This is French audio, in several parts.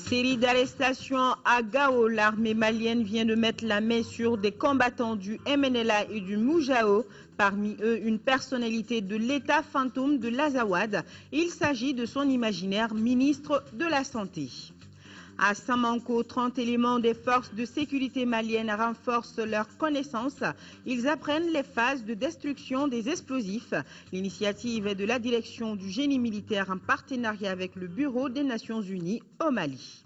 Série d'arrestations à Gao, l'armée malienne vient de mettre la main sur des combattants du MNLA et du Moujao, parmi eux une personnalité de l'État fantôme de l'Azawad. Il s'agit de son imaginaire ministre de la Santé. À Samanko, 30 éléments des forces de sécurité maliennes renforcent leurs connaissances. Ils apprennent les phases de destruction des explosifs. L'initiative est de la direction du génie militaire en partenariat avec le Bureau des Nations Unies au Mali.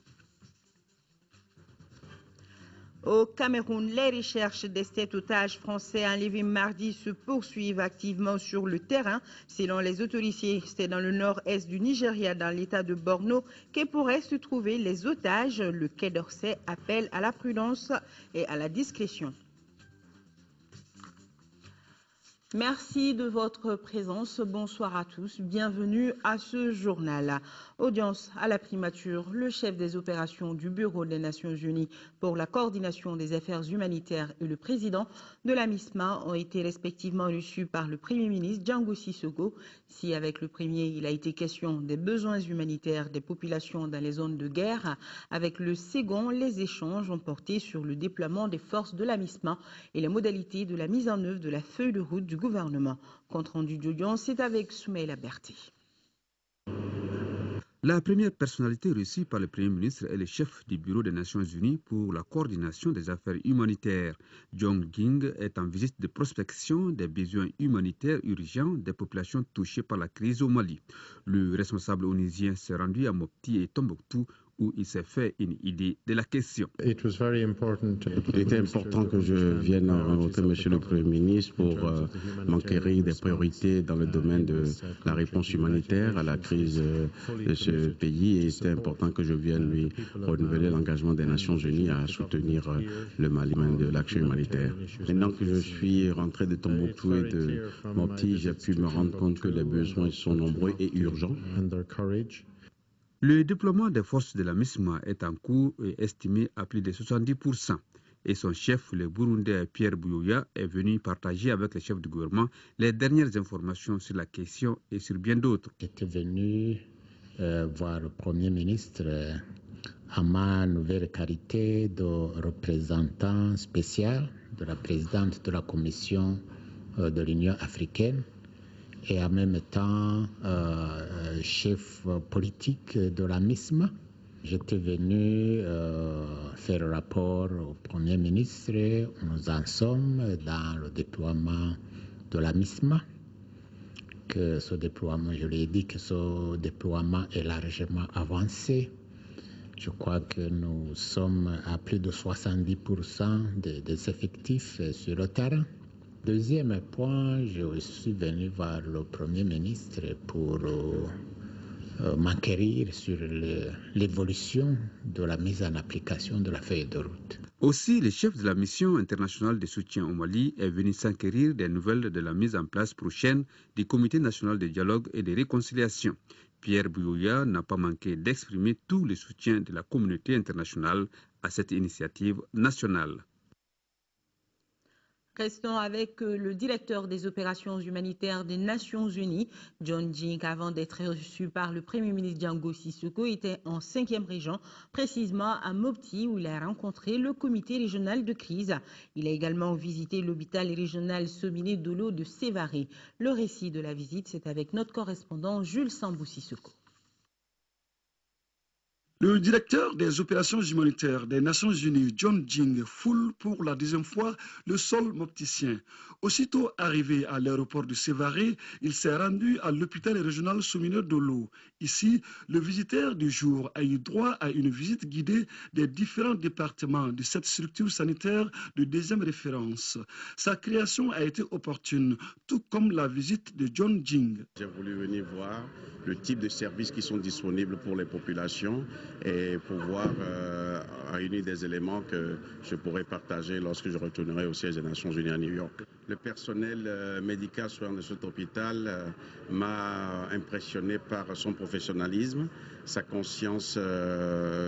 Au Cameroun, les recherches des 7 otages français enlevés mardi se poursuivent activement sur le terrain. Selon les autorités, c'est dans le nord-est du Nigeria, dans l'état de Borno, que pourraient se trouver les otages. Le Quai d'Orsay appelle à la prudence et à la discrétion. Merci de votre présence. Bonsoir à tous. Bienvenue à ce journal. Audience à la primature. Le chef des opérations du Bureau des Nations Unies pour la coordination des affaires humanitaires et le président de la MISMA ont été respectivement reçus par le Premier ministre Django Sissoko. Si avec le premier, il a été question des besoins humanitaires des populations dans les zones de guerre, avec le second, les échanges ont porté sur le déploiement des forces de la MISMA et les modalités de la mise en œuvre de la feuille de route du gouvernement. Compte rendu d'audience, c'est avec Soumaïla Berté. La première personnalité reçue par le Premier ministre est le chef du Bureau des Nations Unies pour la coordination des affaires humanitaires. Jong Ging est en visite de prospection des besoins humanitaires urgents des populations touchées par la crise au Mali. Le responsable onusien s'est rendu à Mopti et Tombouctou où il s'est fait une idée de la question. Il était important que je vienne rencontrer M. le Premier ministre pour m'enquérir des priorités dans le domaine de la réponse humanitaire à la crise de ce pays. Et c'était important que je vienne lui renouveler l'engagement des Nations Unies à soutenir le Mali de l'action humanitaire. Maintenant que je suis rentré de Tombouctou et de Mopti, j'ai pu me rendre compte que les besoins sont nombreux et urgents. Le déploiement des forces de la MISMA est en cours et estimé à plus de 70%. Et son chef, le Burundais Pierre Buyoya, est venu partager avec les chefs du gouvernement les dernières informations sur la question et sur bien d'autres. J'étais venu voir le Premier ministre à ma nouvelle qualité de représentant spécial de la présidente de la Commission de l'Union africaine et en même temps chef politique de la MISMA. J'étais venu faire un rapport au Premier ministre où nous en sommes dans le déploiement de la MISMA. Que ce déploiement, je lui ai dit que ce déploiement est largement avancé. Je crois que nous sommes à plus de 70% des effectifs sur le terrain. Deuxième point, je suis venu voir le Premier ministre pour m'enquérir sur l'évolution de la mise en application de la feuille de route. Aussi, le chef de la mission internationale de soutien au Mali est venu s'enquérir des nouvelles de la mise en place prochaine du Comité national de dialogue et de réconciliation. Pierre Buyoya n'a pas manqué d'exprimer tout le soutien de la communauté internationale à cette initiative nationale. Restons avec le directeur des opérations humanitaires des Nations Unies, John Jing, avant d'être reçu par le Premier ministre Django Sissoko, était en 5e région, précisément à Mopti, où il a rencontré le comité régional de crise. Il a également visité l'hôpital régional Sominé Dolo de Sévaré. Le récit de la visite, c'est avec notre correspondant Jules Sambou Sissoko. Le directeur des opérations humanitaires des Nations Unies, John Jing, foule pour la 2e fois le sol mopticien. Aussitôt arrivé à l'aéroport de Sévaré, il s'est rendu à l'hôpital régional Somineur Dolo. Ici, le visiteur du jour a eu droit à une visite guidée des différents départements de cette structure sanitaire de 2e référence. Sa création a été opportune, tout comme la visite de John Jing. J'ai voulu venir voir le type de services qui sont disponibles pour les populations et pouvoir réunir des éléments que je pourrais partager lorsque je retournerai au siège des Nations Unies à New York. Le personnel médical soignant de cet hôpital m'a impressionné par son professionnalisme, sa conscience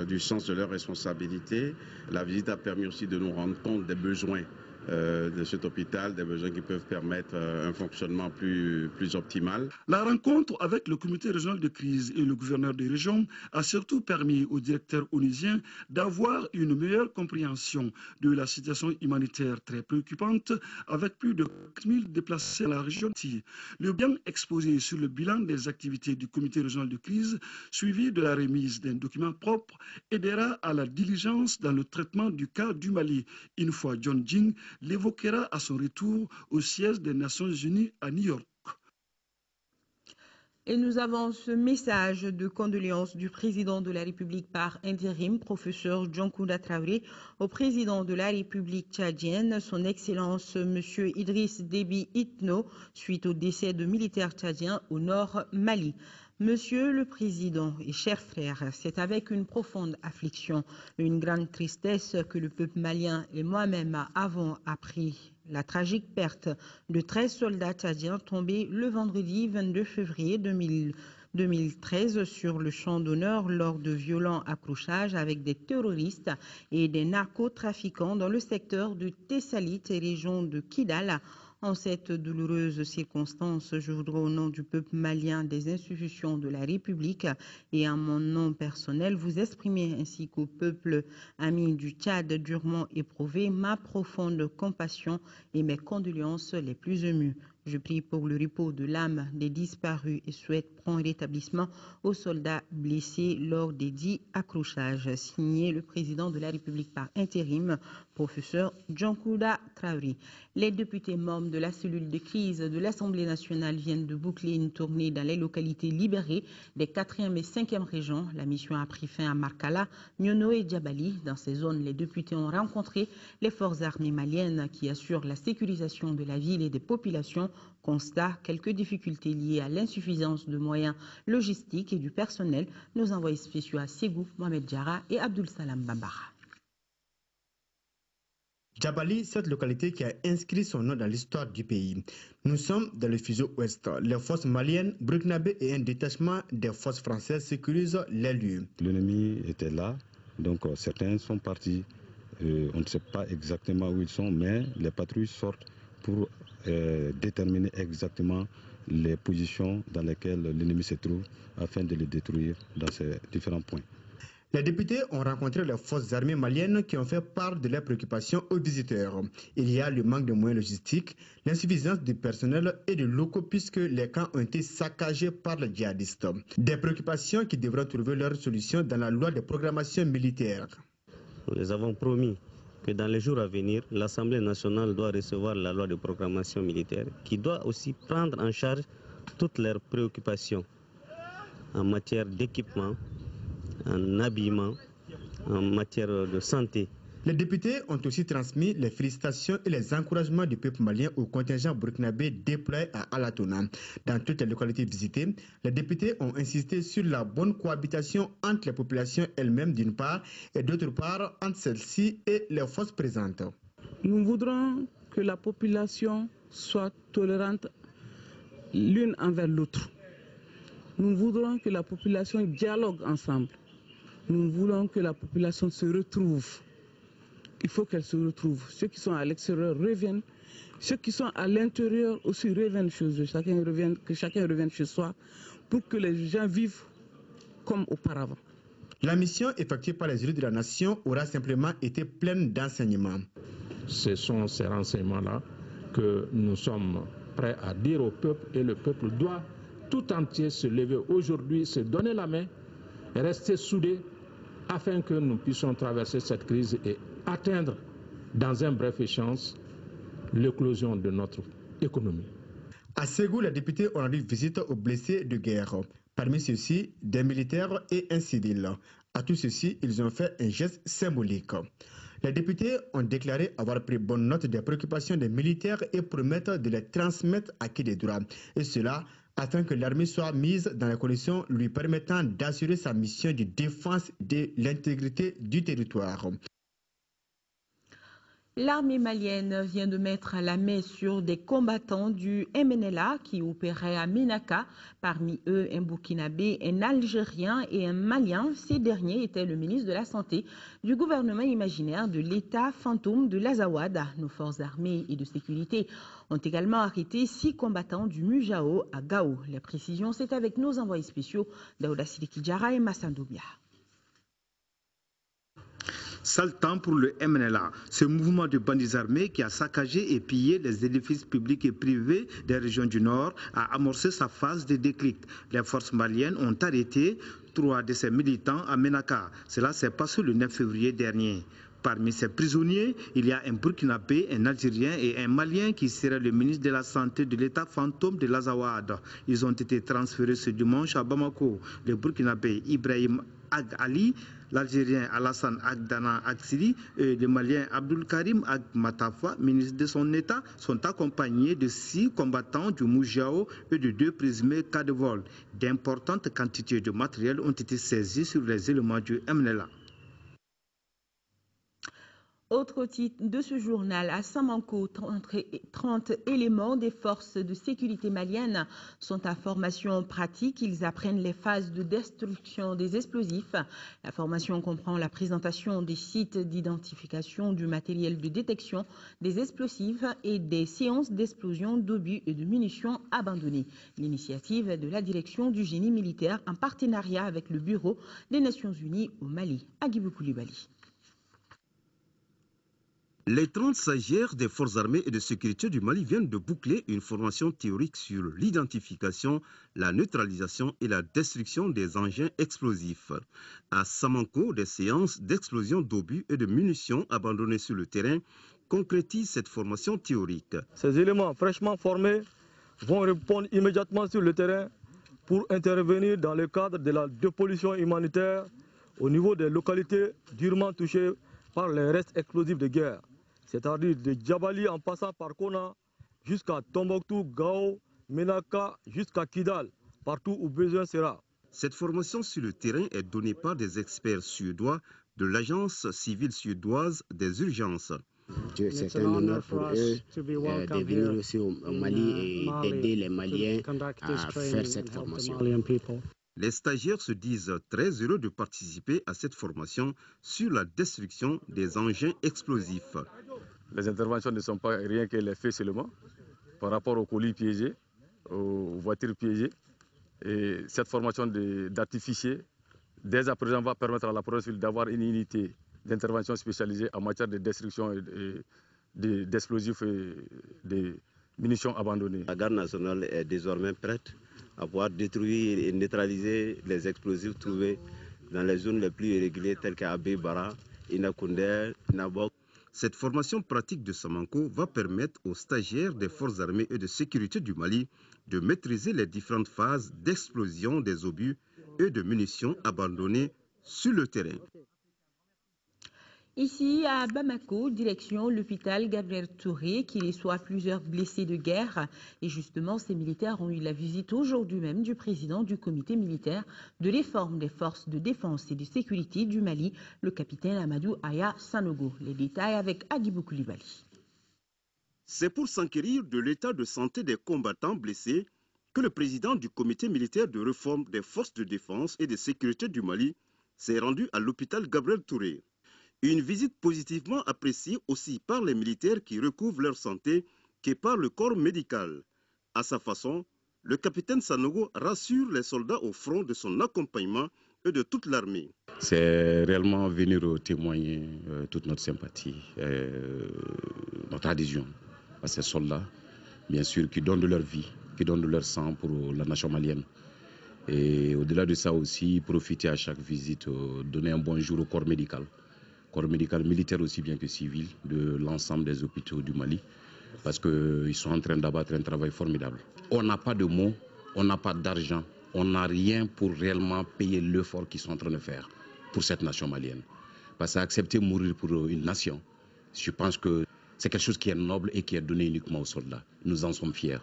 du sens de leurs responsabilités. La visite a permis aussi de nous rendre compte des besoins de cet hôpital, des besoins qui peuvent permettre un fonctionnement plus optimal. La rencontre avec le comité régional de crise et le gouverneur des régions a surtout permis au directeur onusien d'avoir une meilleure compréhension de la situation humanitaire très préoccupante avec plus de 4 000 déplacés dans la région. Le bien exposé sur le bilan des activités du comité régional de crise, suivi de la remise d'un document propre, aidera à la diligence dans le traitement du cas du Mali. Une fois John Jing l'évoquera à son retour au siège des Nations Unies à New York. Et nous avons ce message de condoléances du président de la République par intérim, professeur Djonkouda Traoré, au président de la République tchadienne, son Excellence M. Idriss Déby Itno, suite au décès de militaires tchadiens au nord Mali. Monsieur le Président et chers frères, c'est avec une profonde affliction, une grande tristesse que le peuple malien et moi-même avons appris la tragique perte de 13 soldats tchadiens tombés le vendredi 22 février 2013 sur le champ d'honneur lors de violents accrochages avec des terroristes et des narcotrafiquants dans le secteur de Tessalit et région de Kidal. En cette douloureuse circonstance, je voudrais au nom du peuple malien, des institutions de la République et en mon nom personnel vous exprimer ainsi qu'au peuple ami du Tchad durement éprouvé ma profonde compassion et mes condoléances les plus émues. Je prie pour le repos de l'âme des disparus et souhaite prompt rétablissement aux soldats blessés lors des dits accrochages. Signé le président de la République par intérim, professeur Djonkouda Traoré. Les députés membres de la cellule de crise de l'Assemblée nationale viennent de boucler une tournée dans les localités libérées des 4e et 5e régions. La mission a pris fin à Markala, Nyono et Djabali. Dans ces zones, les députés ont rencontré les forces armées maliennes qui assurent la sécurisation de la ville et des populations. Constat, quelques difficultés liées à l'insuffisance de moyens logistiques et du personnel. Nos envoyés spéciaux à Ségou, Mohamed Diarra et Abdul Salam Bambara. Djabali, cette localité qui a inscrit son nom dans l'histoire du pays. Nous sommes dans le fuseau ouest. Les forces maliennes, burkinabées et un détachement des forces françaises sécurisent les lieux. L'ennemi était là, donc certains sont partis. On ne sait pas exactement où ils sont, mais les patrouilles sortent pour déterminer exactement les positions dans lesquelles l'ennemi se trouve afin de les détruire dans ces différents points. Les députés ont rencontré les forces armées maliennes qui ont fait part de leurs préoccupations aux visiteurs. Il y a le manque de moyens logistiques, l'insuffisance du personnel et de locaux puisque les camps ont été saccagés par les djihadistes. Des préoccupations qui devront trouver leur solution dans la loi de programmation militaire. Nous les avons promis que dans les jours à venir, l'Assemblée nationale doit recevoir la loi de programmation militaire qui doit aussi prendre en charge toutes leurs préoccupations en matière d'équipement, en habillement, en matière de santé. Les députés ont aussi transmis les félicitations et les encouragements du peuple malien au contingent burkinabé déployé à Alatona. Dans toutes les localités visitées, les députés ont insisté sur la bonne cohabitation entre les populations elles-mêmes d'une part et d'autre part entre celles-ci et les forces présentes. Nous voudrons que la population soit tolérante l'une envers l'autre. Nous voudrons que la population dialogue ensemble. Nous voulons que la population se retrouve. Il faut qu'elle se retrouve. Ceux qui sont à l'extérieur reviennent. Ceux qui sont à l'intérieur aussi reviennent chez eux. Que chacun revienne chez soi pour que les gens vivent comme auparavant. La mission effectuée par les élus de la nation aura simplement été pleine d'enseignements. Ce sont ces renseignements-là que nous sommes prêts à dire au peuple et le peuple doit tout entier se lever aujourd'hui, se donner la main, rester soudés afin que nous puissions traverser cette crise et atteindre dans un bref échange l'éclosion de notre économie. À Ségou, les députés ont rendu visite aux blessés de guerre. Parmi ceux-ci, des militaires et un civil. À tout ceci, ils ont fait un geste symbolique. Les députés ont déclaré avoir pris bonne note des préoccupations des militaires et promettent de les transmettre à qui des droits. Et cela afin que l'armée soit mise dans les conditions lui permettant d'assurer sa mission de défense de l'intégrité du territoire. L'armée malienne vient de mettre la main sur des combattants du MNLA qui opéraient à Ménaka. Parmi eux, un Burkinabé, un Algérien et un Malien. Ces derniers étaient le ministre de la Santé du gouvernement imaginaire de l'État fantôme de l'Azawad. Nos forces armées et de sécurité ont également arrêté 6 combattants du Mujao à Gao. Les précisions, c'est avec nos envoyés spéciaux Daouda Sidiki Diarra et Massandoubia. Sale temps pour le MNLA, ce mouvement de bandits armés qui a saccagé et pillé les édifices publics et privés des régions du Nord a amorcé sa phase de déclic. Les forces maliennes ont arrêté 3 de ses militants à Ménaka. Cela s'est passé le 9 février dernier. Parmi ces prisonniers, il y a un Burkinabé, un Algérien et un Malien qui serait le ministre de la Santé de l'État fantôme de l'Azawad. Ils ont été transférés ce dimanche à Bamako. Le Burkinabé Ibrahim Ag Ali, l'Algérien Alassane Agdana Aksili et le Malien Abdul Karim Ag Matafa, ministre de son État, sont accompagnés de 6 combattants du Mujao et de 2 présumés cas de vol. D'importantes quantités de matériel ont été saisies sur les éléments du MNLA. Autre titre de ce journal, à Samanco, 30 éléments des forces de sécurité maliennes sont à formation pratique. Ils apprennent les phases de destruction des explosifs. La formation comprend la présentation des sites d'identification du matériel de détection des explosifs et des séances d'explosion d'obus et de munitions abandonnés. L'initiative est de la direction du génie militaire en partenariat avec le Bureau des Nations Unies au Mali. Agibou Koulibaly. Les 30 stagiaires des forces armées et de sécurité du Mali viennent de boucler une formation théorique sur l'identification, la neutralisation et la destruction des engins explosifs. À Samanco, des séances d'explosion d'obus et de munitions abandonnées sur le terrain concrétisent cette formation théorique. Ces éléments fraîchement formés vont répondre immédiatement sur le terrain pour intervenir dans le cadre de la dépollution humanitaire au niveau des localités durement touchées par les restes explosifs de guerre, c'est-à-dire de Djabali en passant par Kona jusqu'à Tombouctou, Gao, Ménaka, jusqu'à Kidal, partout où besoin sera. Cette formation sur le terrain est donnée par des experts suédois de l'Agence civile suédoise des urgences. C'est un honneur pour eux de venir aussi au Mali et d'aider les Maliens à faire cette formation. Les stagiaires se disent très heureux de participer à cette formation sur la destruction des engins explosifs. Les interventions ne sont pas rien que les faits seulement par rapport aux colis piégés, aux voitures piégées. Et cette formation d'artificier, dès à présent, va permettre à la province d'avoir une unité d'intervention spécialisée en matière de destruction d'explosifs et de munitions abandonnées. La garde nationale est désormais prête à pouvoir détruire et neutraliser les explosifs trouvés dans les zones les plus irrégulières telles qu'Abbé Bara, Inakoundé, Nabok. Cette formation pratique de Samanco va permettre aux stagiaires des forces armées et de sécurité du Mali de maîtriser les différentes phases d'explosion des obus et de munitions abandonnées sur le terrain. Ici à Bamako, direction l'hôpital Gabriel Touré qui reçoit plusieurs blessés de guerre. Et justement, ces militaires ont eu la visite aujourd'hui même du président du comité militaire de réforme des forces de défense et de sécurité du Mali, le capitaine Amadou Aya Sanogo. Les détails avec Agibou Koulibaly. C'est pour s'enquérir de l'état de santé des combattants blessés que le président du comité militaire de réforme des forces de défense et de sécurité du Mali s'est rendu à l'hôpital Gabriel Touré. Une visite positivement appréciée aussi par les militaires qui recouvrent leur santé que par le corps médical. À sa façon, le capitaine Sanogo rassure les soldats au front de son accompagnement et de toute l'armée. C'est réellement venir témoigner toute notre sympathie, notre adhésion à ces soldats, bien sûr, qui donnent de leur vie, qui donnent de leur sang pour la nation malienne. Et au-delà de ça aussi, profiter à chaque visite, donner un bonjour au corps médical militaire aussi bien que civil, de l'ensemble des hôpitaux du Mali, parce qu'ils sont en train d'abattre un travail formidable. On n'a pas de mots, on n'a pas d'argent, on n'a rien pour réellement payer l'effort qu'ils sont en train de faire pour cette nation malienne. Parce qu'accepter de mourir pour une nation, je pense que c'est quelque chose qui est noble et qui est donné uniquement aux soldats. Nous en sommes fiers.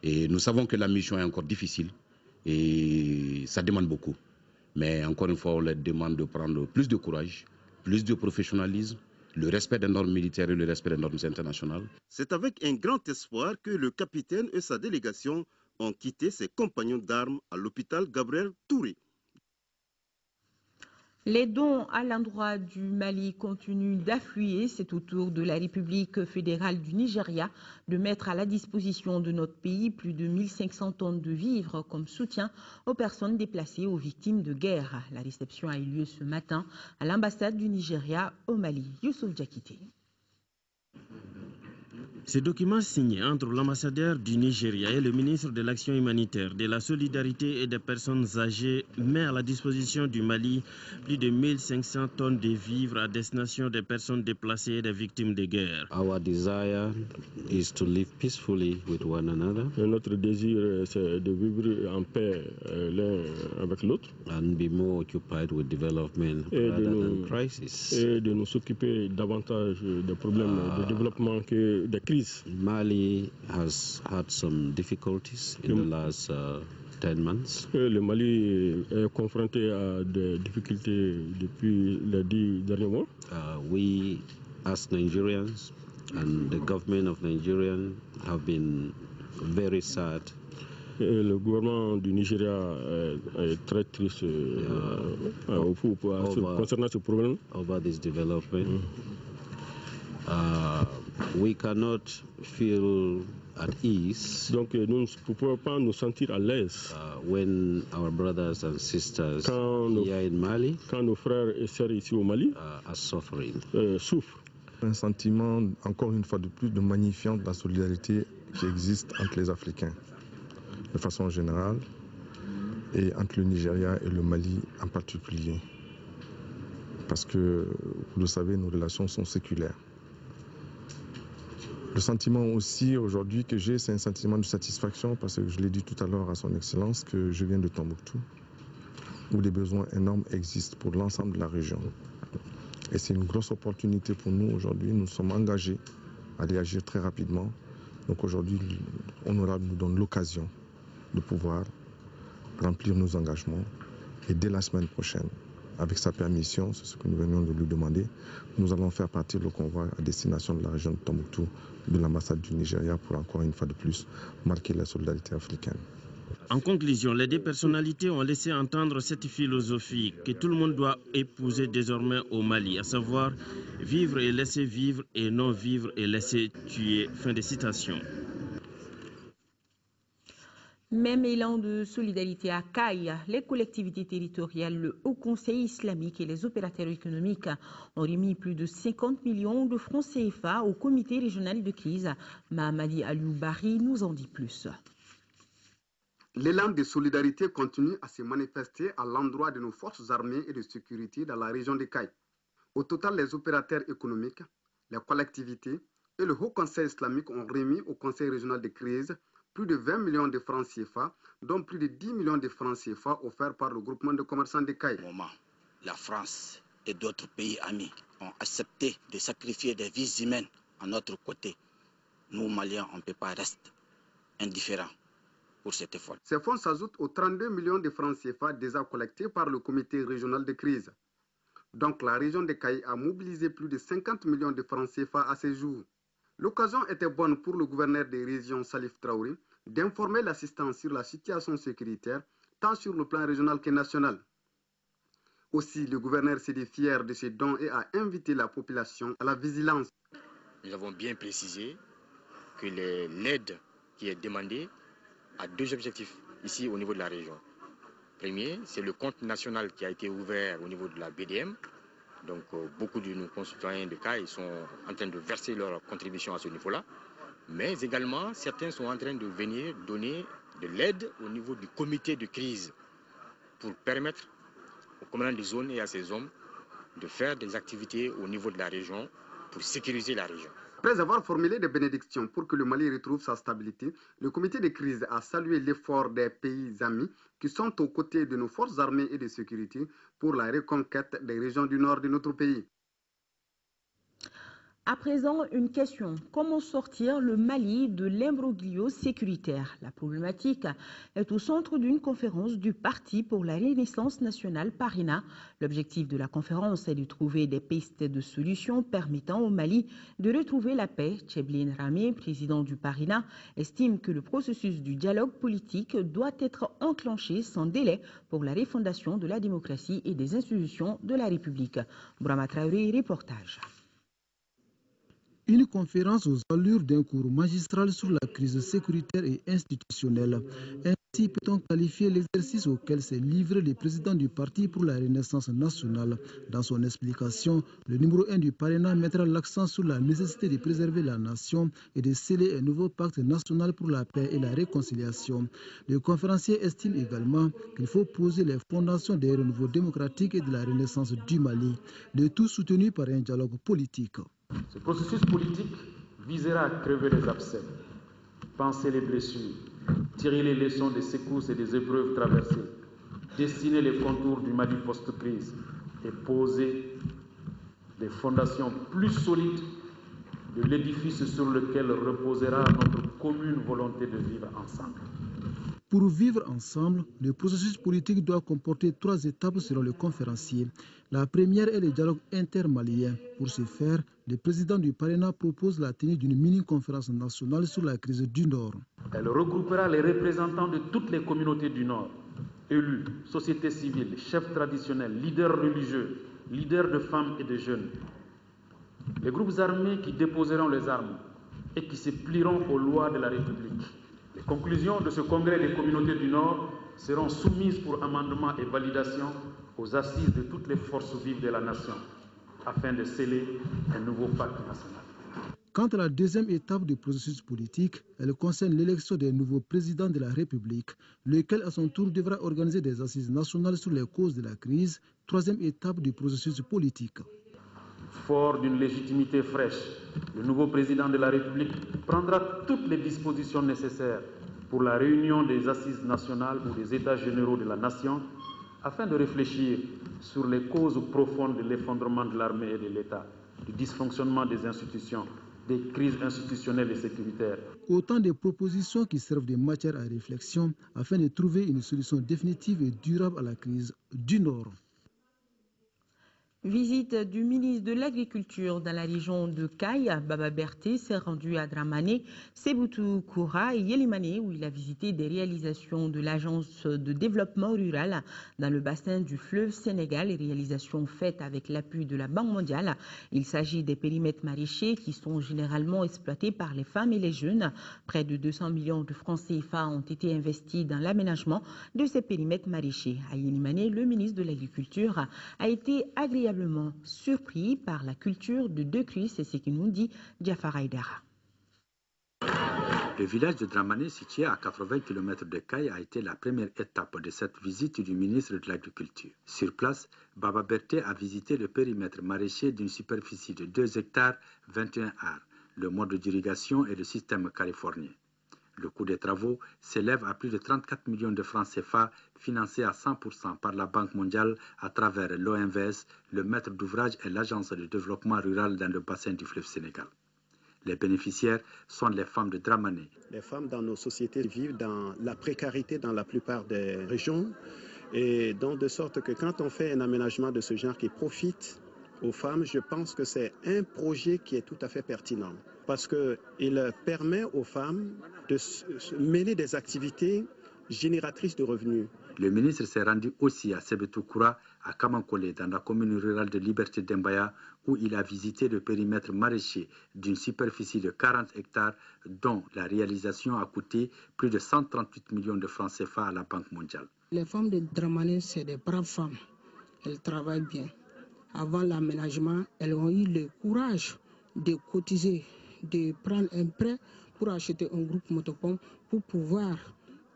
Et nous savons que la mission est encore difficile et ça demande beaucoup. Mais encore une fois, on leur demande de prendre plus de courage, plus de professionnalisme le respect des normes militaires et le respect des normes internationales. C'est avec un grand espoir que le capitaine et sa délégation ont quitté ses compagnons d'armes à l'hôpital Gabriel Touré. Les dons à l'endroit du Mali continuent d'affluer. C'est au tour de la République fédérale du Nigeria de mettre à la disposition de notre pays plus de 1500 tonnes de vivres comme soutien aux personnes déplacées, aux victimes de guerre. La réception a eu lieu ce matin à l'ambassade du Nigeria au Mali. Youssouf Diakité. Ce document signé entre l'ambassadeur du Nigeria et le ministre de l'Action humanitaire, de la solidarité et des personnes âgées met à la disposition du Mali plus de 1500 tonnes de vivres à destination des personnes déplacées et des victimes de guerre. Our desire is to live peacefully with one another. Notre désir, c'est de vivre en paix l'un avec l'autre. And be more occupied with development rather than crisis. Et de nous occuper davantage des problèmes de développement que des crises. Mali has had some difficulties in the last 10 months. Le Mali est confronté à des difficultés depuis les 10 derniers mois. We, as Nigerians, and the government of Nigeria have been very sad. Le gouvernement du Nigeria est très triste concernant ce problème. Over this development. We cannot feel at ease. Donc nous ne pouvons pas nous sentir à l'aise when our brothers and sisters here in Mali, quand nos frères et sœurs ici au Mali are suffering. Souffrent. Un sentiment, encore une fois de plus, de magnifiant de la solidarité qui existe entre les Africains, de façon générale, et entre le Nigeria et le Mali en particulier. Parce que, vous le savez, nos relations sont séculaires. Le sentiment aussi aujourd'hui que j'ai, c'est un sentiment de satisfaction parce que je l'ai dit tout à l'heure à son Excellence que je viens de Tombouctou, où des besoins énormes existent pour l'ensemble de la région. Et c'est une grosse opportunité pour nous aujourd'hui. Nous sommes engagés à réagir très rapidement. Donc aujourd'hui, Honorable nous donne l'occasion de pouvoir remplir nos engagements. Et dès la semaine prochaine, avec sa permission, c'est ce que nous venions de lui demander, nous allons faire partir le convoi à destination de la région de Tombouctou, de l'ambassade du Nigeria, pour encore une fois de plus marquer la solidarité africaine. En conclusion, les deux personnalités ont laissé entendre cette philosophie que tout le monde doit épouser désormais au Mali, à savoir vivre et laisser vivre et non vivre et laisser tuer. Fin de citation. Même élan de solidarité à Caille, les collectivités territoriales, le Haut Conseil islamique et les opérateurs économiques ont remis plus de 50 millions de francs CFA au comité régional de crise. Mahamadi Alioubari nous en dit plus. L'élan de solidarité continue à se manifester à l'endroit de nos forces armées et de sécurité dans la région de Caille. Au total, les opérateurs économiques, les collectivités et le Haut Conseil islamique ont remis au Conseil régional de crise plus de 20 millions de francs CFA, dont plus de 10 millions de francs CFA offerts par le groupement de commerçants de Caille. La France et d'autres pays amis ont accepté de sacrifier des vies humaines à notre côté. Nous, Maliens, on ne peut pas rester indifférents pour cet effort. Ces fonds s'ajoutent aux 32 millions de francs CFA déjà collectés par le comité régional de crise. Donc la région de Caille a mobilisé plus de 50 millions de francs CFA à ce jour. L'occasion était bonne pour le gouverneur des régions Salif Traoré d'informer l'assistance sur la situation sécuritaire, tant sur le plan régional que national. Aussi, le gouverneur s'est dit fier de ces dons et a invité la population à la vigilance. Nous avons bien précisé que l'aide qui est demandée a deux objectifs ici au niveau de la région. Premier, c'est le compte national qui a été ouvert au niveau de la BDM. Donc beaucoup de nos concitoyens de Caille sont en train de verser leur contribution à ce niveau-là. Mais également, certains sont en train de venir donner de l'aide au niveau du comité de crise pour permettre aux commandants de zone et à ces hommes de faire des activités au niveau de la région pour sécuriser la région. Après avoir formulé des bénédictions pour que le Mali retrouve sa stabilité, le comité de crise a salué l'effort des pays amis qui sont aux côtés de nos forces armées et de sécurité pour la reconquête des régions du nord de notre pays. À présent, une question. Comment sortir le Mali de l'imbroglio sécuritaire? La problématique est au centre d'une conférence du Parti pour la Renaissance nationale Parina. L'objectif de la conférence est de trouver des pistes de solutions permettant au Mali de retrouver la paix. Tcheblin Rami, président du Parina, estime que le processus du dialogue politique doit être enclenché sans délai pour la refondation de la démocratie et des institutions de la République. Brahma Traoré, reportage. Une conférence aux allures d'un cours magistral sur la crise sécuritaire et institutionnelle. Ainsi peut-on qualifier l'exercice auquel s'est livré le président du Parti pour la Renaissance nationale. Dans son explication, le numéro 1 du Parina mettra l'accent sur la nécessité de préserver la nation et de sceller un nouveau pacte national pour la paix et la réconciliation. Le conférencier estime également qu'il faut poser les fondations des renouveaux démocratiques et de la renaissance du Mali, le tout soutenu par un dialogue politique. Ce processus politique visera à crever les abcès, panser les blessures, tirer les leçons des secousses et des épreuves traversées, dessiner les contours du Mali post-crise et poser des fondations plus solides de l'édifice sur lequel reposera notre commune volonté de vivre ensemble. Pour vivre ensemble, le processus politique doit comporter 3 étapes selon le conférencier. La première est le dialogue intermalien. Pour ce faire, le président du Parina propose la tenue d'une mini-conférence nationale sur la crise du Nord. Elle regroupera les représentants de toutes les communautés du Nord, élus, société civile, chefs traditionnels, leaders religieux, leaders de femmes et de jeunes. Les groupes armés qui déposeront les armes et qui se plieront aux lois de la République. Les conclusions de ce congrès des communautés du Nord seront soumises pour amendement et validation aux assises de toutes les forces vives de la nation, afin de sceller un nouveau pacte national. Quant à la deuxième étape du processus politique, elle concerne l'élection des nouveaux présidents de la République, lequel à son tour devra organiser des assises nationales sur les causes de la crise, troisième étape du processus politique. Fort d'une légitimité fraîche, le nouveau président de la République prendra toutes les dispositions nécessaires pour la réunion des assises nationales ou des états généraux de la nation, afin de réfléchir sur les causes profondes de l'effondrement de l'armée et de l'État, du dysfonctionnement des institutions, des crises institutionnelles et sécuritaires. Autant de propositions qui servent de matière à réflexion afin de trouver une solution définitive et durable à la crise du Nord. Visite du ministre de l'Agriculture dans la région de Kaye. Baba Berté s'est rendu à Dramane, Seboutou Koura et Yelimane où il a visité des réalisations de l'Agence de développement rural dans le bassin du fleuve Sénégal, les réalisations faites avec l'appui de la Banque mondiale. Il s'agit des périmètres maraîchers qui sont généralement exploités par les femmes et les jeunes. Près de 200 millions de francs CFA ont été investis dans l'aménagement de ces périmètres maraîchers. À Yelimane, le ministre de l'Agriculture a été agréablement surpris par la culture de Decru, c'est ce que nous dit Jafar Aïdara. Le village de Dramane, situé à 80 km de Kaye, a été la première étape de cette visite du ministre de l'Agriculture. Sur place, Baba Berté a visité le périmètre maraîcher d'une superficie de 2 hectares 21 ar, le mode d'irrigation et le système californien. Le coût des travaux s'élève à plus de 34 millions de francs CFA, financés à 100% par la Banque mondiale à travers l'OMVS, le maître d'ouvrage et l'Agence de développement rural dans le bassin du fleuve Sénégal. Les bénéficiaires sont les femmes de Dramane. Les femmes dans nos sociétés vivent dans la précarité dans la plupart des régions, et donc de sorte que quand on fait un aménagement de ce genre qui profite aux femmes, je pense que c'est un projet qui est tout à fait pertinent parce qu'il permet aux femmes de mener des activités génératrices de revenus. Le ministre s'est rendu aussi à Seboutou Koura, à Kamankole, dans la commune rurale de Liberté d'Embaya, où il a visité le périmètre maraîcher d'une superficie de 40 hectares, dont la réalisation a coûté plus de 138 millions de francs CFA à la Banque mondiale. Les femmes de Dramane, c'est des braves femmes. Elles travaillent bien. Avant l'aménagement, elles ont eu le courage de cotiser, de prendre un prêt pour acheter un groupe motopompe pour pouvoir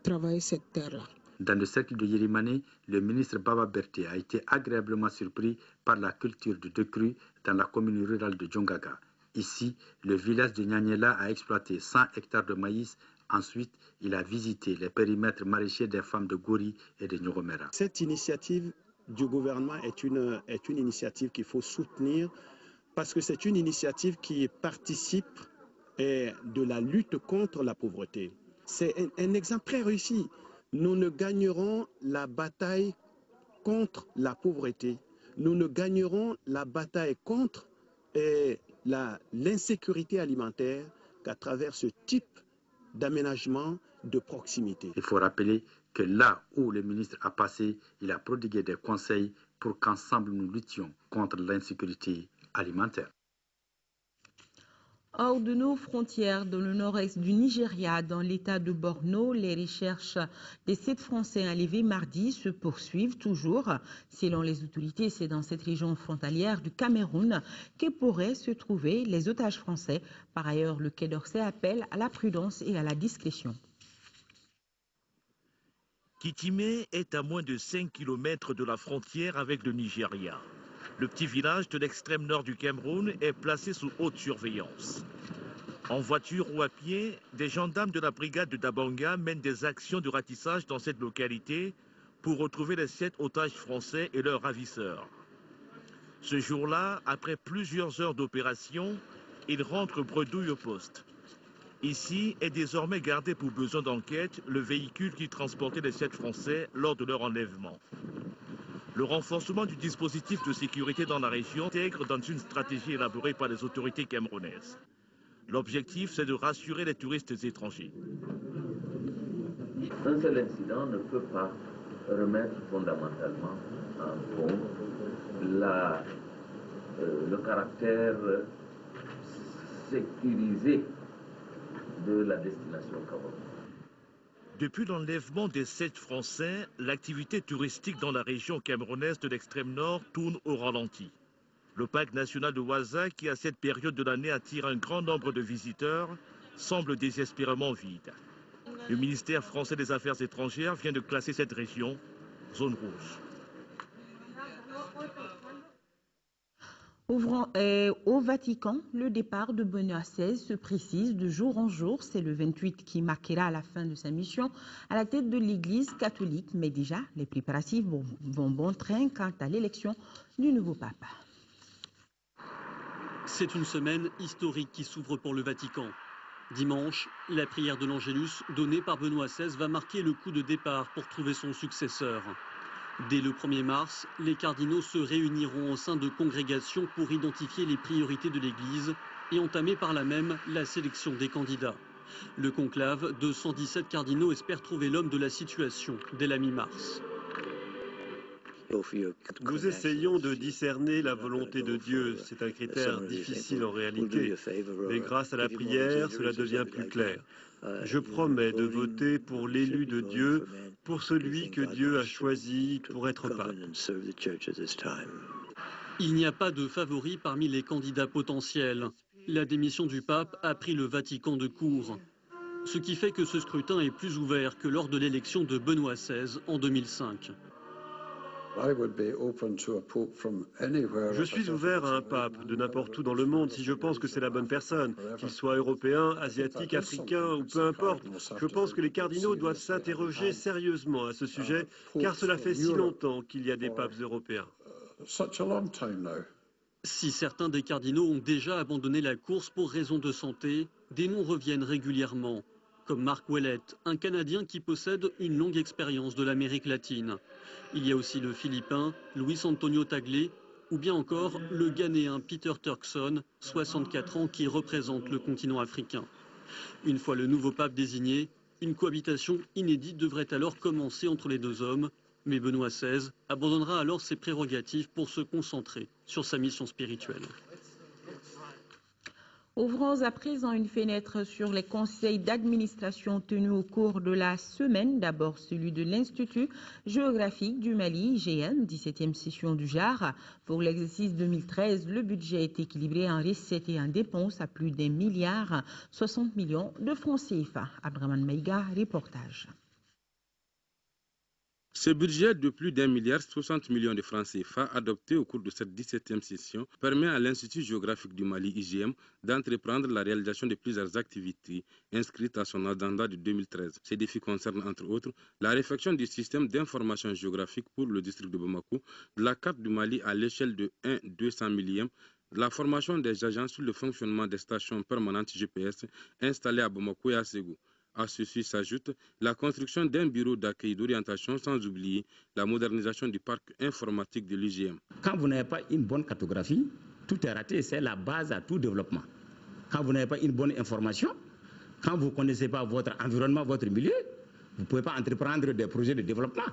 travailler cette terre-là. Dans le cercle de Yelimane, le ministre Baba Berté a été agréablement surpris par la culture de Decru dans la commune rurale de Djongaga. Ici, le village de Nyanyela a exploité 100 hectares de maïs. Ensuite, il a visité les périmètres maraîchers des femmes de Gori et de Nyogomera. Cette initiative du gouvernement est une initiative qu'il faut soutenir parce que c'est une initiative qui participe de la lutte contre la pauvreté. C'est un exemple très réussi. Nous ne gagnerons la bataille contre la pauvreté. Nous ne gagnerons la bataille contre l'insécurité alimentaire qu'à travers ce type d'aménagement de proximité. Il faut rappeler que là où le ministre a passé, il a prodigué des conseils pour qu'ensemble nous luttions contre l'insécurité alimentaire. Hors de nos frontières, dans le nord-est du Nigeria, dans l'état de Borno, les recherches des 7 Français enlevés mardi se poursuivent toujours. Selon les autorités, c'est dans cette région frontalière du Cameroun que pourraient se trouver les otages français. Par ailleurs, le Quai d'Orsay appelle à la prudence et à la discrétion. Kitimé est à moins de 5 km de la frontière avec le Nigeria. Le petit village de l'extrême nord du Cameroun est placé sous haute surveillance. En voiture ou à pied, des gendarmes de la brigade de Dabanga mènent des actions de ratissage dans cette localité pour retrouver les 7 otages français et leurs ravisseurs. Ce jour-là, après plusieurs heures d'opération, ils rentrent bredouille au poste. Ici est désormais gardé pour besoin d'enquête le véhicule qui transportait les 7 Français lors de leur enlèvement. Le renforcement du dispositif de sécurité dans la région intègre dans une stratégie élaborée par les autorités camerounaises. L'objectif, c'est de rassurer les touristes étrangers. Un seul incident ne peut pas remettre fondamentalement en cause le caractère sécurisé de la destination camerounaise. Depuis l'enlèvement des 7 Français, l'activité touristique dans la région camerounaise de l'extrême nord tourne au ralenti. Le parc national de Ouaza, qui à cette période de l'année attire un grand nombre de visiteurs, semble désespérément vide. Le ministère français des Affaires étrangères vient de classer cette région zone rouge. Au Vatican, le départ de Benoît XVI se précise de jour en jour. C'est le 28 qui marquera la fin de sa mission à la tête de l'Église catholique. Mais déjà, les préparatifs vont bon train quant à l'élection du nouveau pape. C'est une semaine historique qui s'ouvre pour le Vatican. Dimanche, la prière de l'Angélus donnée par Benoît XVI va marquer le coup de départ pour trouver son successeur. Dès le 1er mars, les cardinaux se réuniront au sein de congrégations pour identifier les priorités de l'Église et entamer par là même la sélection des candidats. Le conclave de 117 cardinaux espère trouver l'homme de la situation dès la mi-mars. Nous essayons de discerner la volonté de Dieu. C'est un critère difficile en réalité. Mais grâce à la prière, cela devient plus clair. Je promets de voter pour l'élu de Dieu, pour celui que Dieu a choisi pour être pape. Il n'y a pas de favori parmi les candidats potentiels. La démission du pape a pris le Vatican de court. Ce qui fait que ce scrutin est plus ouvert que lors de l'élection de Benoît XVI en 2005. Je suis ouvert à un pape de n'importe où dans le monde si je pense que c'est la bonne personne, qu'il soit européen, asiatique, africain ou peu importe. Je pense que les cardinaux doivent s'interroger sérieusement à ce sujet car cela fait si longtemps qu'il y a des papes européens. Si certains des cardinaux ont déjà abandonné la course pour raison de santé, des noms reviennent régulièrement, comme Mark Ouellet, un Canadien qui possède une longue expérience de l'Amérique latine. Il y a aussi le Philippin Luis Antonio Tagle ou bien encore le Ghanéen Peter Turkson, 64 ans, qui représente le continent africain. Une fois le nouveau pape désigné, une cohabitation inédite devrait alors commencer entre les deux hommes, mais Benoît XVI abandonnera alors ses prérogatives pour se concentrer sur sa mission spirituelle. Ouvrons à présent une fenêtre sur les conseils d'administration tenus au cours de la semaine. D'abord celui de l'Institut géographique du Mali, IGM, 17e session du JAR. Pour l'exercice 2013, le budget est équilibré en recettes et en dépenses à plus d'1 milliard 60 millions de francs CFA. Abdraman Maïga, reportage. Ce budget de plus d'1 milliard 60 millions de francs CFA adopté au cours de cette 17e session permet à l'Institut géographique du Mali, IGM, d'entreprendre la réalisation de plusieurs activités inscrites à son agenda de 2013. Ces défis concernent entre autres la réfection du système d'information géographique pour le district de Bamako, de la carte du Mali à l'échelle de 1/200 millième, La formation des agents sur le fonctionnement des stations permanentes GPS installées à Bamako et à Ségou. À ceci s'ajoute la construction d'un bureau d'accueil d'orientation, sans oublier la modernisation du parc informatique de l'UGM. Quand vous n'avez pas une bonne cartographie, tout est raté, c'est la base à tout développement. Quand vous n'avez pas une bonne information, quand vous ne connaissez pas votre environnement, votre milieu, vous ne pouvez pas entreprendre des projets de développement.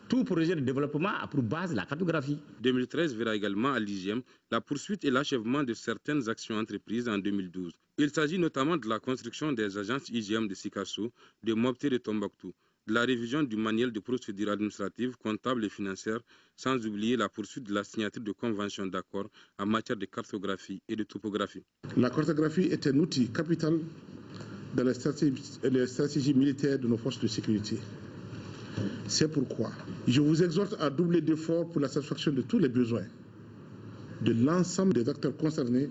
Tout projet de développement a pour base la cartographie. 2013 verra également à l'IGM la poursuite et l'achèvement de certaines actions entreprises en 2012. Il s'agit notamment de la construction des agences IGM de Sikasso, de Mopti de Tombouctou, de la révision du manuel de procédures administratives, comptables et financières, sans oublier la poursuite de la signature de conventions d'accord en matière de cartographie et de topographie. La cartographie est un outil capital dans les stratégies militaires de nos forces de sécurité. C'est pourquoi je vous exhorte à doubler d'efforts pour la satisfaction de tous les besoins de l'ensemble des acteurs concernés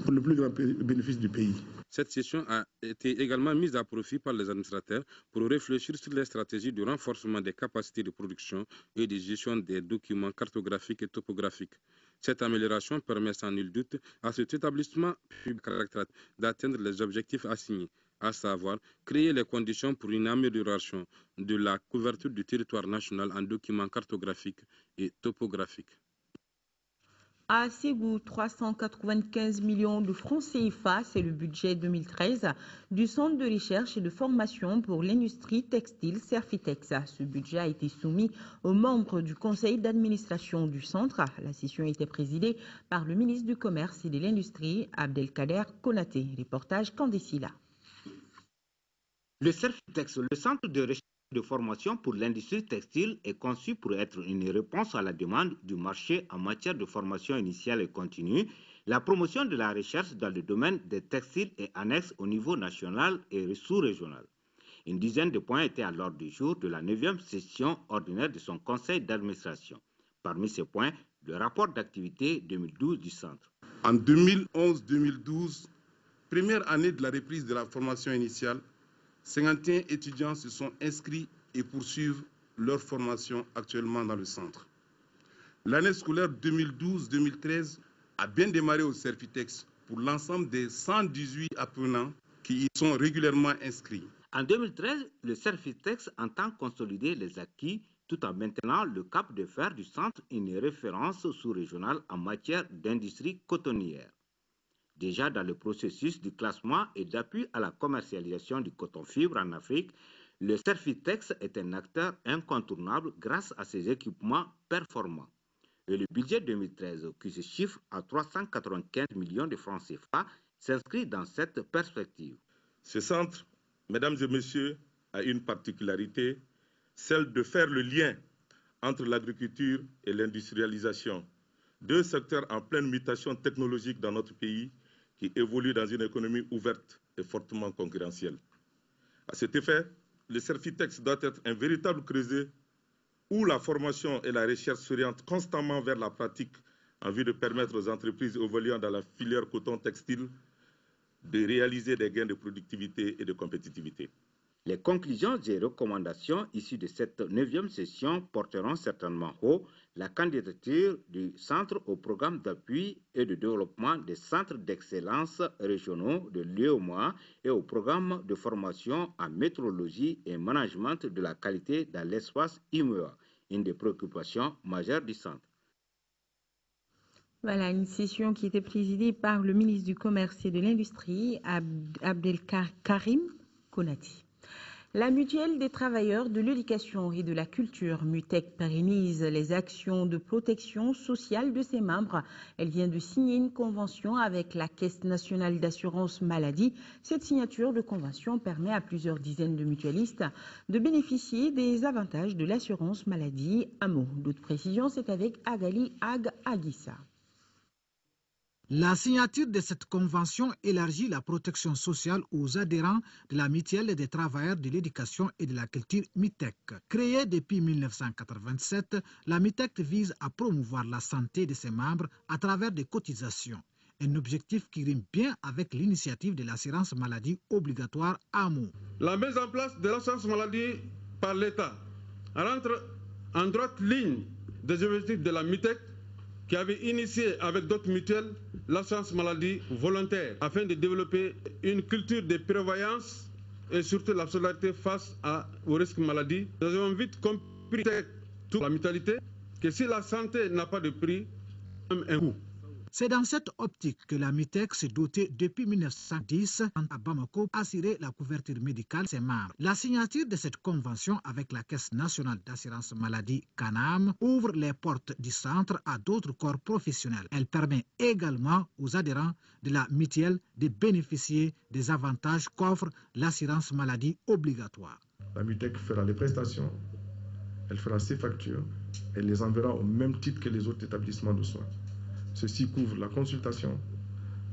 pour le plus grand bénéfice du pays. Cette session a été également mise à profit par les administrateurs pour réfléchir sur les stratégies de renforcement des capacités de production et de gestion des documents cartographiques et topographiques. Cette amélioration permet sans nul doute à cet établissement public d'atteindre les objectifs assignés, à savoir créer les conditions pour une amélioration de la couverture du territoire national en documents cartographiques et topographiques. À Ségou, 395 millions de francs CFA, c'est le budget 2013 du Centre de recherche et de formation pour l'industrie textile Serfitex. Ce budget a été soumis aux membres du conseil d'administration du centre. La session a été présidée par le ministre du Commerce et de l'Industrie, Abdelkader Konaté. Reportage Candécila. Le Serfitex, le Centre de recherche de formation pour l'industrie textile, est conçu pour être une réponse à la demande du marché en matière de formation initiale et continue, la promotion de la recherche dans le domaine des textiles et annexes au niveau national et sous-régional. Une dizaine de points étaient à l'ordre du jour de la 9e session ordinaire de son conseil d'administration. Parmi ces points, le rapport d'activité 2012 du centre. En 2011-2012, première année de la reprise de la formation initiale, 51 étudiants se sont inscrits et poursuivent leur formation actuellement dans le centre. L'année scolaire 2012-2013 a bien démarré au Serfitex pour l'ensemble des 118 apprenants qui y sont régulièrement inscrits. En 2013, le Serfitex entend consolider les acquis tout en maintenant le cap de faire du centre une référence sous-régionale en matière d'industrie cotonnière. Déjà dans le processus du classement et d'appui à la commercialisation du coton-fibre en Afrique, le Serfitex est un acteur incontournable grâce à ses équipements performants. Et le budget 2013, qui se chiffre à 395 millions de francs CFA, s'inscrit dans cette perspective. Ce centre, mesdames et messieurs, a une particularité, celle de faire le lien entre l'agriculture et l'industrialisation, deux secteurs en pleine mutation technologique dans notre pays, qui évolue dans une économie ouverte et fortement concurrentielle. À cet effet, le Serfitex doit être un véritable creuset où la formation et la recherche s'orientent constamment vers la pratique en vue de permettre aux entreprises évoluant dans la filière coton-textile de réaliser des gains de productivité et de compétitivité. Les conclusions et recommandations issues de cette 9e session porteront certainement haut la candidature du centre au programme d'appui et de développement des centres d'excellence régionaux de l'UEMOA et au programme de formation en métrologie et management de la qualité dans l'espace IMEA, une des préoccupations majeures du centre. Voilà une session qui était présidée par le ministre du Commerce et de l'Industrie, Abdelkarim Konati. La mutuelle des travailleurs de l'éducation et de la culture, MUTEC, pérennise les actions de protection sociale de ses membres. Elle vient de signer une convention avec la Caisse nationale d'assurance maladie. Cette signature de convention permet à plusieurs dizaines de mutualistes de bénéficier des avantages de l'assurance maladie. Un mot d'autres précisions, c'est avec Agali Ag Aguissa. La signature de cette convention élargit la protection sociale aux adhérents de la mutuelle des travailleurs de l'éducation et de la culture MUTEC. Créée depuis 1987, la MUTEC vise à promouvoir la santé de ses membres à travers des cotisations. Un objectif qui rime bien avec l'initiative de l'assurance maladie obligatoire AMO. La mise en place de l'assurance maladie par l'État rentre en droite ligne des objectifs de la MUTEC, qui avait initié avec d'autres mutuelles l'assurance maladie volontaire afin de développer une culture de prévoyance et surtout la solidarité face aux risques maladie. Nous avons vite compris toute la mutualité que si la santé n'a pas de prix, même un coût. C'est dans cette optique que la MITEC s'est dotée depuis 1910 à Bamako pour assurer la couverture médicale de ses membres. La signature de cette convention avec la Caisse nationale d'assurance maladie CANAM ouvre les portes du centre à d'autres corps professionnels. Elle permet également aux adhérents de la mutuelle de bénéficier des avantages qu'offre l'assurance maladie obligatoire. La MITEC fera les prestations, elle fera ses factures, elle les enverra au même titre que les autres établissements de soins. Ceci couvre la consultation,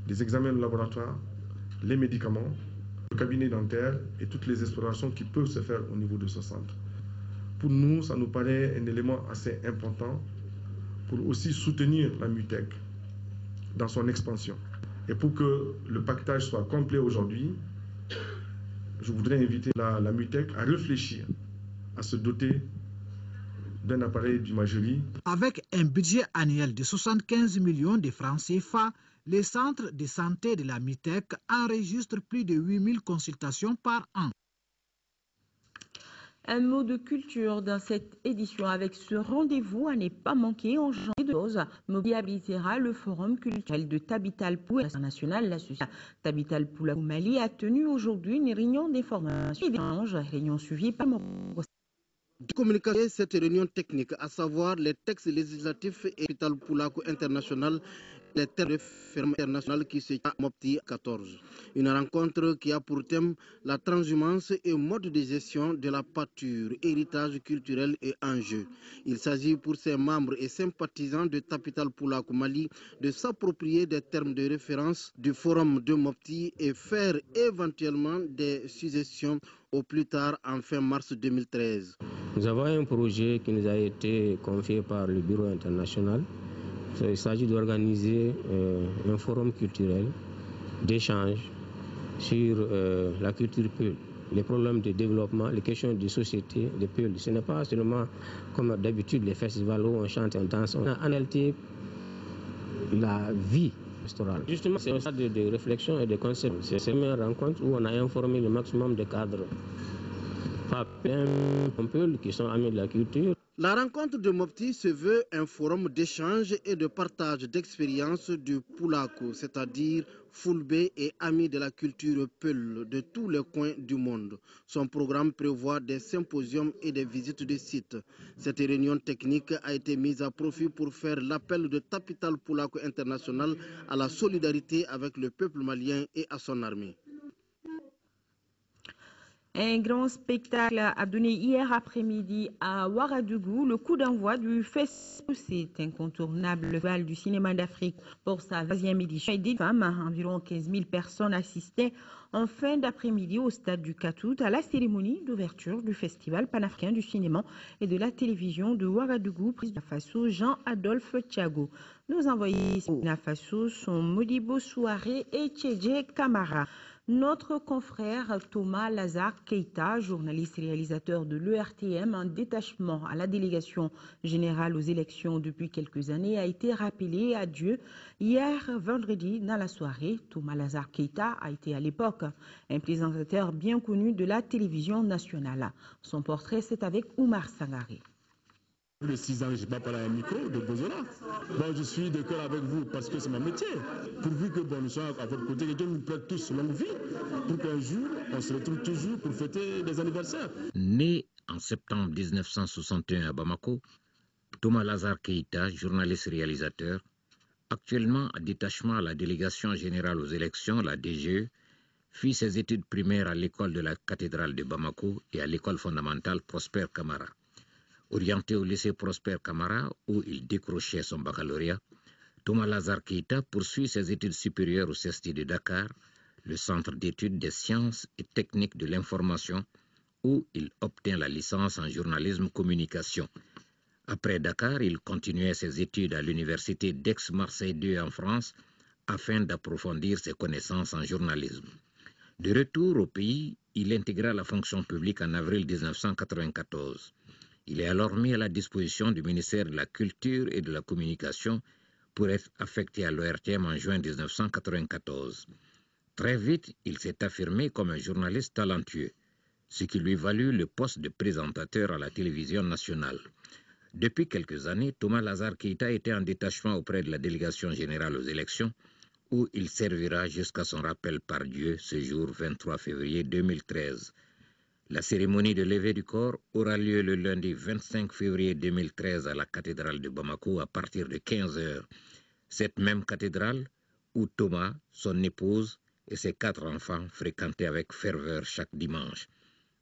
les examens de laboratoire, les médicaments, le cabinet dentaire et toutes les explorations qui peuvent se faire au niveau de ce centre. Pour nous, ça nous paraît un élément assez important pour aussi soutenir la MUTEC dans son expansion. Et pour que le pactage soit complet aujourd'hui, je voudrais inviter la MUTEC à réfléchir, à se doter d'un appareil d'imagerie. Avec un budget annuel de 75 millions de francs CFA, les centres de santé de la MITEC enregistrent plus de 8000 consultations par an. Un mot de culture dans cette édition avec ce rendez-vous à ne pas manquer en janvier de Rose. Mobilisera le forum culturel de Tabitalpou international. L'association Tabitalpou au Mali a tenu aujourd'hui une réunion d'information et d'échange, réunion suivie par de communiquer cette réunion technique, à savoir les textes législatifs et Tabitalpou international, les terres de ferme internationale qui se tient à Mopti 14. Une rencontre qui a pour thème la transhumance et mode de gestion de la pâture, héritage culturel et enjeux. Il s'agit pour ses membres et sympathisants de Tabitalpou Mali de s'approprier des termes de référence du forum de Mopti et faire éventuellement des suggestions au plus tard en fin mars 2013. Nous avons un projet qui nous a été confié par le Bureau international. Il s'agit d'organiser un forum culturel d'échange sur la culture Peul, les problèmes de développement, les questions de société de Peul. Ce n'est pas seulement comme d'habitude les festivals où on chante et on danse. On a analysé la vie pastorale. Justement, c'est un stade de réflexion et de concept. C'est une rencontre où on a informé le maximum de cadres, pas Peul, qui sont amis de la culture. La rencontre de Mopti se veut un forum d'échange et de partage d'expériences du Poulako, c'est-à-dire Fulbé et amis de la culture Peul de tous les coins du monde. Son programme prévoit des symposiums et des visites de sites. Cette réunion technique a été mise à profit pour faire l'appel de Tabitalpou international à la solidarité avec le peuple malien et à son armée. Un grand spectacle a donné hier après-midi à Ouagadougou le coup d'envoi du festival. C'est incontournable, le Festival du cinéma d'Afrique pour sa 20e édition. Et des femmes, environ 15 000 personnes assistaient en fin d'après-midi au stade du Katout à la cérémonie d'ouverture du Festival panafricain du cinéma et de la télévision de Ouagadougou, prise de Faso Jean-Adolphe Thiago. Nos envoyés au Faso sont Modibo Souaré et Tchédje Kamara. Notre confrère Thomas Lazare Keita, journaliste et réalisateur de l'ERTM, en détachement à la délégation générale aux élections depuis quelques années, a été rappelé à Dieu hier vendredi dans la soirée. Thomas Lazare Keita a été à l'époque un présentateur bien connu de la télévision nationale. Son portrait, c'est avec Oumar Sangaré. De 6 ans, je n'ai pas parlé à un micro de Bozola. Bon, je suis de cœur avec vous parce que c'est mon métier. Pourvu que nous soyons à votre côté, que Dieu nous prête tous longue vie pour qu'un jour, on se retrouve toujours pour fêter des anniversaires. Né en septembre 1961 à Bamako, Thomas Lazare Keita, journaliste réalisateur, actuellement en détachement à la délégation générale aux élections, la DGE, fit ses études primaires à l'école de la cathédrale de Bamako et à l'école fondamentale Prosper Camara. Orienté au lycée Prosper Camara, où il décrochait son baccalauréat, Thomas Lazare Keita poursuit ses études supérieures au CESTI de Dakar, le centre d'études des sciences et techniques de l'information, où il obtient la licence en journalisme-communication. Après Dakar, il continuait ses études à l'université d'Aix-Marseille 2 en France, afin d'approfondir ses connaissances en journalisme. De retour au pays, il intégra la fonction publique en avril 1994. Il est alors mis à la disposition du ministère de la Culture et de la Communication pour être affecté à l'ORTM en juin 1994. Très vite, il s'est affirmé comme un journaliste talentueux, ce qui lui valut le poste de présentateur à la télévision nationale. Depuis quelques années, Thomas Lazare Keïta était en détachement auprès de la délégation générale aux élections, où il servira jusqu'à son rappel par Dieu ce jour 23 février 2013. La cérémonie de levée du corps aura lieu le lundi 25 février 2013 à la cathédrale de Bamako à partir de 15 h. Cette même cathédrale où Thomas, son épouse et ses 4 enfants fréquentaient avec ferveur chaque dimanche.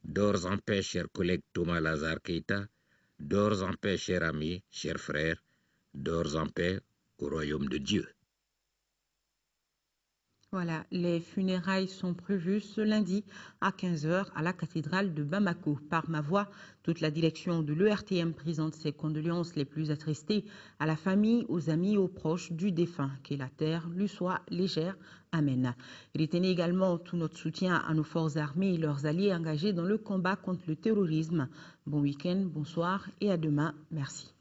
Dors en paix, cher collègue Thomas Lazare Keïta. Dors en paix, cher ami, cher frère. Dors en paix au royaume de Dieu. Voilà, les funérailles sont prévues ce lundi à 15 h à la cathédrale de Bamako. Par ma voix, toute la direction de l'ERTM présente ses condoléances les plus attristées à la famille, aux amis et aux proches du défunt. Que la terre lui soit légère. Amen. Retenez également tout notre soutien à nos forces armées et leurs alliés engagés dans le combat contre le terrorisme. Bon week-end, bonsoir et à demain. Merci.